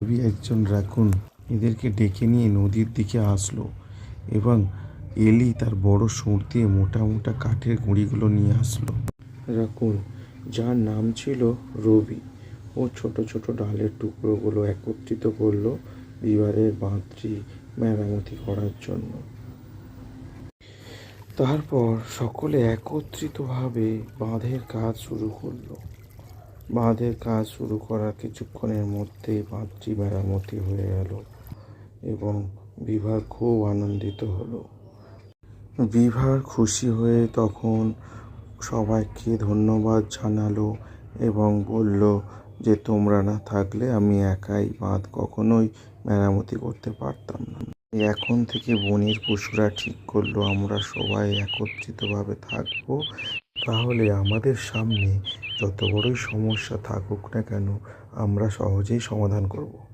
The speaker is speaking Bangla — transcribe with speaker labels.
Speaker 1: রবি একজন রাকুন এদেরকে ডেকে নিয়ে নদীর দিকে আসলো এবং এলি তার বড় সুঁড় দিয়ে মোটা মোটা কাঠের গুঁড়িগুলো নিয়ে আসলো। রাকুন, যার নাম ছিল রবি, ও ছোট ছোট ডালের টুকরোগুলো একত্রিত করলো বিবারের বাঁধটি মেরামতি করার জন্য। তারপর সকলে একত্রিতভাবে বাঁধের কাজ শুরু করলো। বাঁধের কাজ শুরু করার কিছুক্ষণের মধ্যেই বাঁধটি মেরামতি হয়ে গেল এবং বিভার খুব আনন্দিত হলো। বিভার খুশি হয়ে তখন সবাইকে ধন্যবাদ জানালো এবং বলল যে তোমরা না থাকলে আমি একাই বাঁধ কখনোই মেরামতি করতে পারতাম না। এখন থেকে বনের পশুরা ঠিক করলো আমরা সবাই একত্রিতভাবে থাকবো, তাহলে আমাদের সামনে যত বড়ই সমস্যা থাকুক না কেন আমরা সহজেই সমাধান করব।